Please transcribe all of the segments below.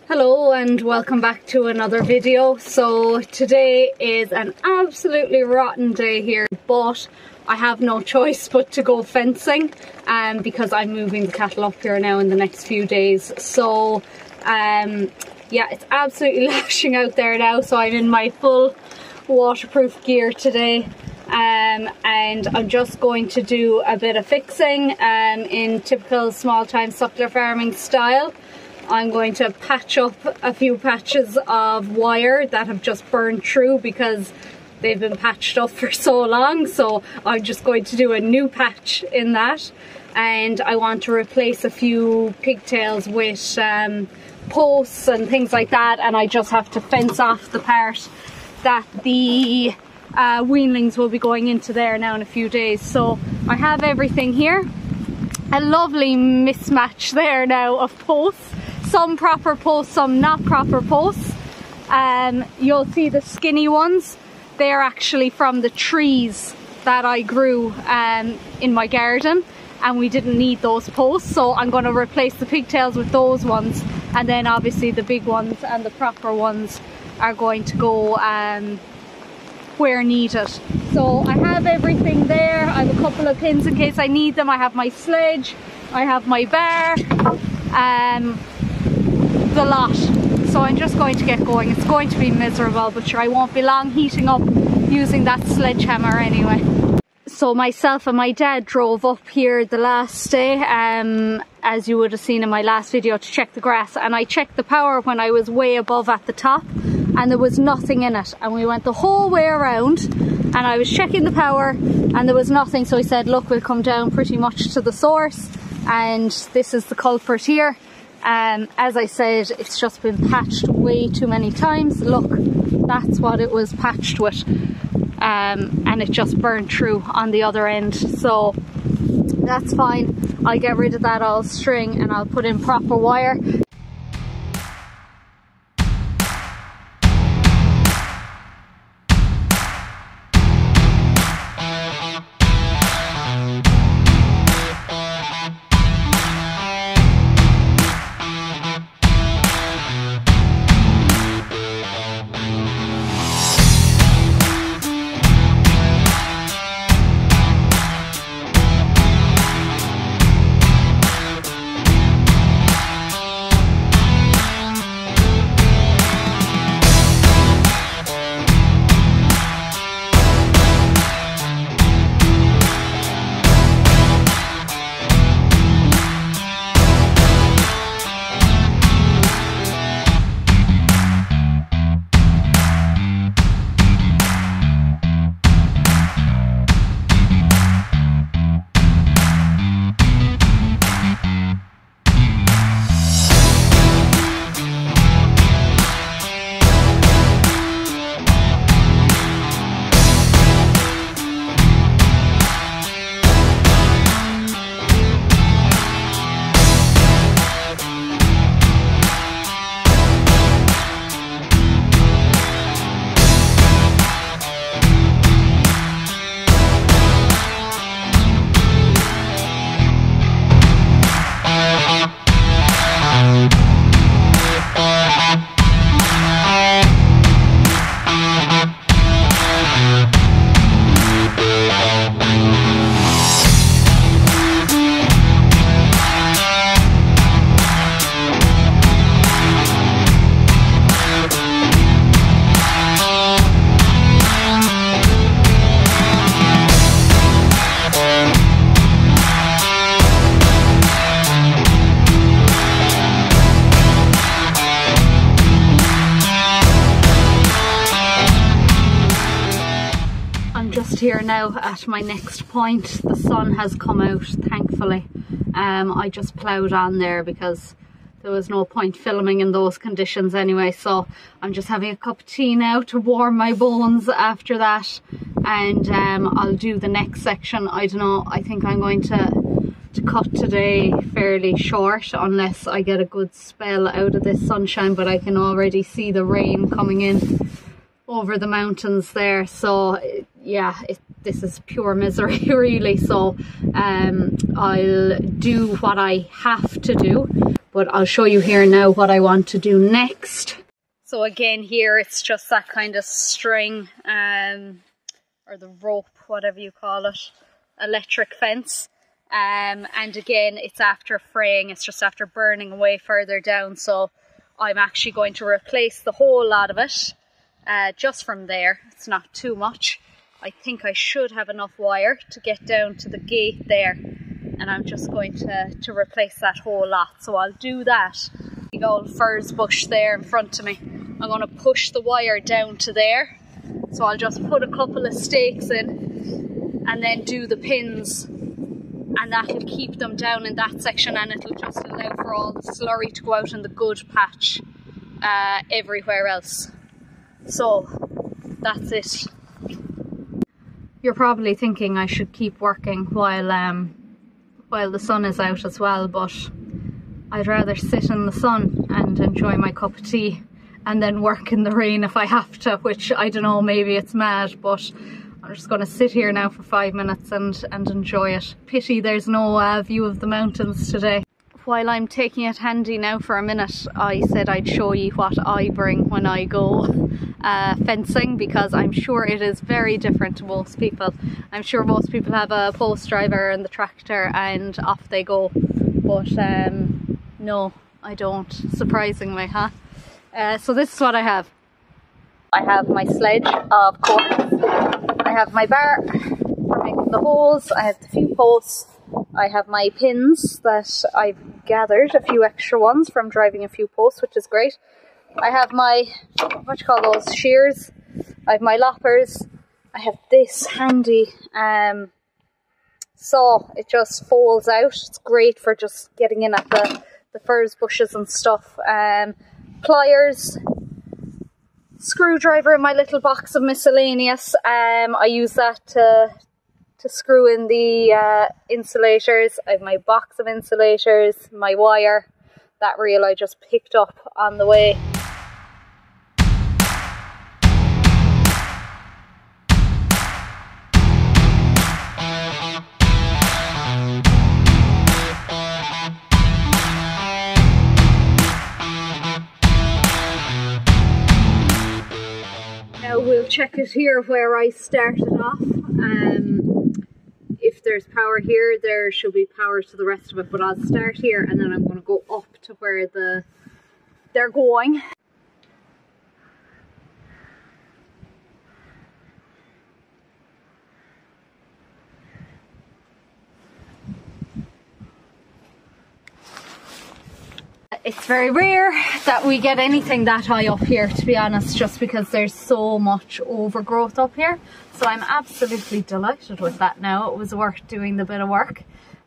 Hello and welcome back to another video. So today is an absolutely rotten day here, but I have no choice but to go fencing because I'm moving the cattle up here now in the next few days. So yeah, it's absolutely lashing out there now, so I'm in my full waterproof gear today. And I'm just going to do a bit of fixing in typical small time suckler farming style. I'm going to patch up a few patches of wire that have just burned through because they've been patched up for so long. So I'm just going to do a new patch in that, and I want to replace a few pigtails with posts and things like that, and I just have to fence off the part that the weanlings will be going into there now in a few days. So I have everything here, a lovely mismatch there now of posts. Some proper posts, some not proper posts. You'll see the skinny ones. They're actually from the trees that I grew in my garden, and we didn't need those posts, so I'm going to replace the pigtails with those ones, and then obviously the big ones and the proper ones are going to go where needed. So I have everything there. I have a couple of pins in case I need them. I have my sledge, I have my bar, the lot. So I'm just going to get going. It's going to be miserable, but sure, I won't be long heating up using that sledgehammer anyway. So myself and my dad drove up here the last day, as you would have seen in my last video, to check the grass, and I checked the power when I was way above at the top and there was nothing in it, and we went the whole way around and I was checking the power and there was nothing. So I said, look, we'll come down pretty much to the source, and this is the culprit here. As I said, it's just been patched way too many times. Look, that's what it was patched with, and it just burned through on the other end. So that's fine. I'll get rid of that old string and I'll put in proper wire. Here now at my next point. The sun has come out, thankfully. I just ploughed on there because there was no point filming in those conditions anyway, so I'm just having a cup of tea now to warm my bones after that, and I'll do the next section. I don't know, I think I'm going to cut today fairly short unless I get a good spell out of this sunshine, but I can already see the rain coming in over the mountains there. So yeah, this is pure misery really. So I'll do what I have to do, but I'll show you here now what I want to do next. So again here it's just that kind of string or the rope, whatever you call it, electric fence, and again it's after fraying, it's just after burning away further down, so I'm actually going to replace the whole lot of it just from there. It's not too much. I think I should have enough wire to get down to the gate there, and I'm just going to replace that whole lot. So I'll do that. Big old furze bush there in front of me. I'm going to push the wire down to there. So I'll just put a couple of stakes in and then do the pins, and that'll keep them down in that section, and it'll just allow for all the slurry to go out in the good patch everywhere else. So that's it. You're probably thinking I should keep working while the sun is out as well, but I'd rather sit in the sun and enjoy my cup of tea and then work in the rain if I have to, which I don't know, maybe it's mad, but I'm just going to sit here now for 5 minutes and enjoy it. Pity there's no view of the mountains today. While I'm taking it handy now for a minute, I said I'd show you what I bring when I go fencing, because I'm sure it is very different to most people. I'm sure most people have a post driver and the tractor and off they go, but no, I don't, surprisingly, huh? So this is what I have. I have my sledge, of course. I have my bar for making the holes. I have the few posts. I have my pins that I've gathered, a few extra ones from driving a few posts, which is great. I have my, what do you call those, shears. I have my loppers. I have this handy saw. It just folds out. It's great for just getting in at the furze bushes and stuff. Pliers, screwdriver in my little box of miscellaneous. I use that to screw in the insulators. I have my box of insulators, my wire. That reel I just picked up on the way. Now we'll check it here where I started off. If there's power here, there should be power to the rest of it, but I'll start here and then I'm going to go up to where they're going. It's very rare that we get anything that high up here, to be honest, just because there's so much overgrowth up here. So I'm absolutely delighted with that now. It was worth doing the bit of work.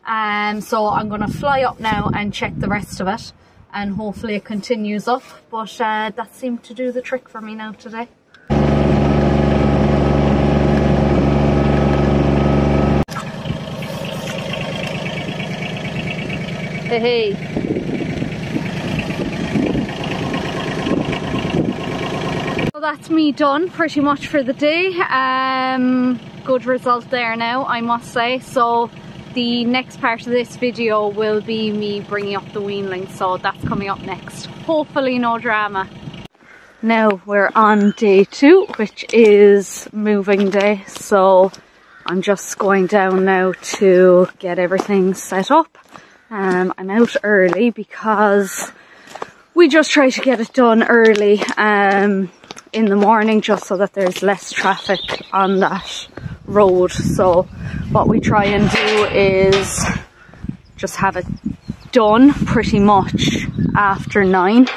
So I'm going to fly up now and check the rest of it, and hopefully it continues up. But that seemed to do the trick for me now today. Hey, hey. That's me done pretty much for the day. Good result there now, I must say. So the next part of this video will be me bringing up the weanling, so that's coming up next. Hopefully no drama. Now we're on day 2, which is moving day, so I'm just going down now to get everything set up. I'm out early because we just try to get it done early in the morning, just so that there's less traffic on that road. So what we try and do is just have it done pretty much after 9,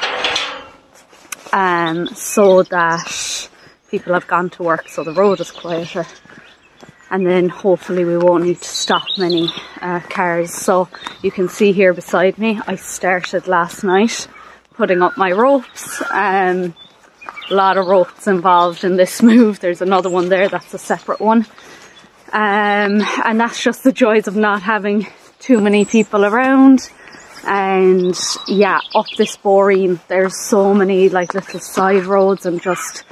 so that people have gone to work, so the road is quieter, and then hopefully we won't need to stop many cars. So you can see here beside me, I started last night putting up my ropes. A lot of ropes involved in this move. There's another one there, that's a separate one. And that's just the joys of not having too many people around. And yeah, up this Boreen, there's so many like little side roads and just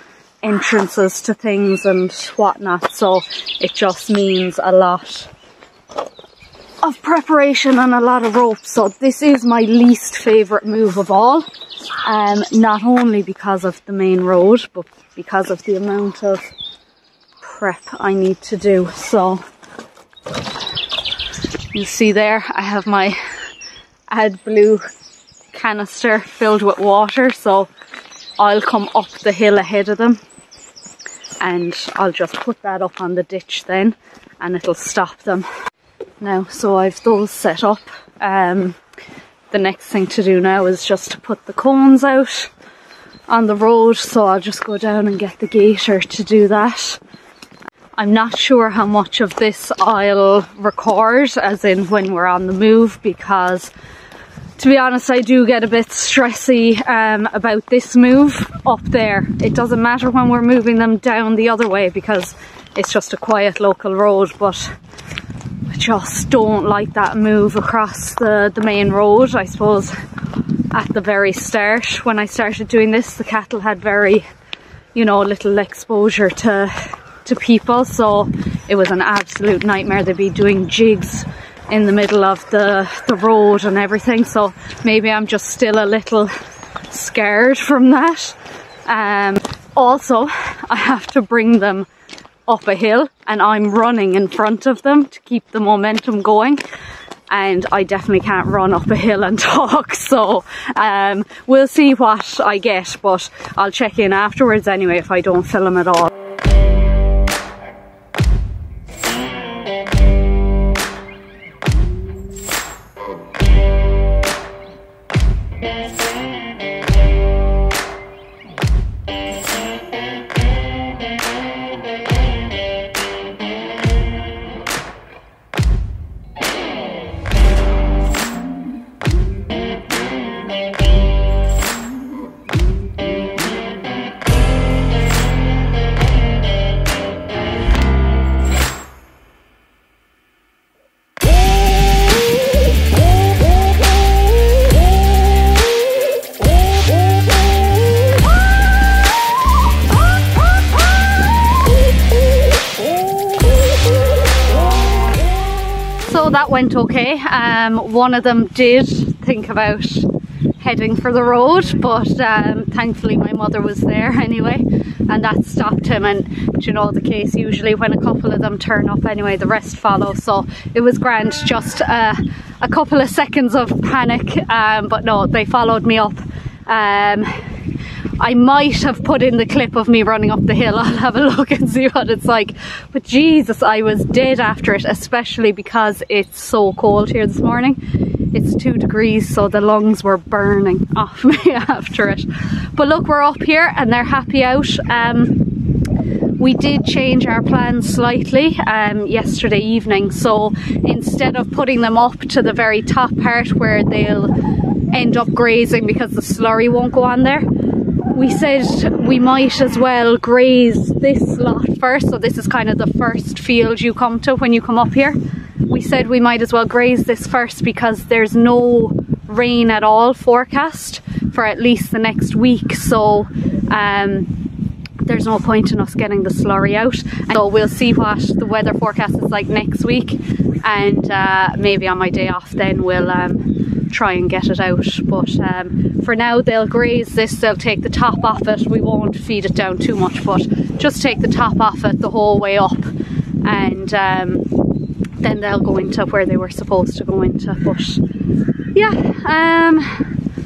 entrances to things and whatnot. So it just means a lot of preparation and a lot of rope. So this is my least favourite move of all. Not only because of the main road, but because of the amount of prep I need to do. So you see there, I have my AdBlue canister filled with water, so I'll come up the hill ahead of them and I'll just put that up on the ditch then, and it'll stop them. Now, so I've those set up. The next thing to do now is just to put the cones out on the road, so I'll just go down and get the gator to do that. I'm not sure how much of this I'll record, as in when we're on the move, because to be honest, I do get a bit stressy about this move up there. It doesn't matter when we're moving them down the other way because it's just a quiet local road, but I just don't like that move across the main road. I suppose at the very start, when I started doing this, the cattle had very, you know, little exposure to people, so it was an absolute nightmare. They'd be doing jigs in the middle of the road and everything, so maybe I'm just still a little scared from that. Also, I have to bring them up a hill and I'm running in front of them to keep the momentum going, and I definitely can't run up a hill and talk, so we'll see what I get, but I'll check in afterwards anyway if I don't film at all. So that went okay. One of them did think about heading for the road, but thankfully my mother was there anyway, and that stopped him. And you know the case, usually when a couple of them turn up anyway, the rest follow, so it was grand. Just a couple of seconds of panic, but no, they followed me up. I might have put in the clip of me running up the hill. I'll have a look and see what it's like. But Jesus, I was dead after it, especially because it's so cold here this morning. It's 2 degrees, so the lungs were burning off me after it. But look, we're up here and they're happy out. We did change our plans slightly yesterday evening. So instead of putting them up to the very top part where they'll end up grazing because the slurry won't go on there, we said we might as well graze this lot first. So this is kind of the first field you come to when you come up here. We said we might as well graze this first because there's no rain at all forecast for at least the next week. So there's no point in us getting the slurry out. So we'll see what the weather forecast is like next week, and maybe on my day off then we'll try and get it out. But for now they'll graze this, they'll take the top off it. We won't feed it down too much, but just take the top off it the whole way up, and then they'll go into where they were supposed to go into. But yeah,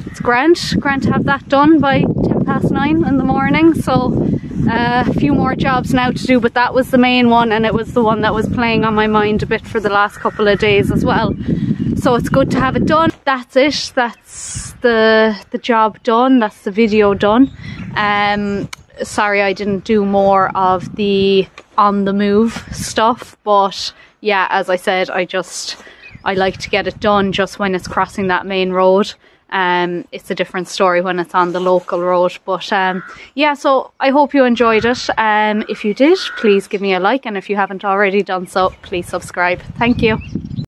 it's grand to have that done by 9:10 in the morning. So a few more jobs now to do, but that was the main one, and it was the one that was playing on my mind a bit for the last couple of days as well. So it's good to have it done. That's it. That's the job done. That's the video done. Sorry I didn't do more of the on the move stuff, but yeah, as I said, I like to get it done just when it's crossing that main road. It's a different story when it's on the local road. But yeah, so I hope you enjoyed it. If you did, please give me a like, and if you haven't already done so, please subscribe. Thank you.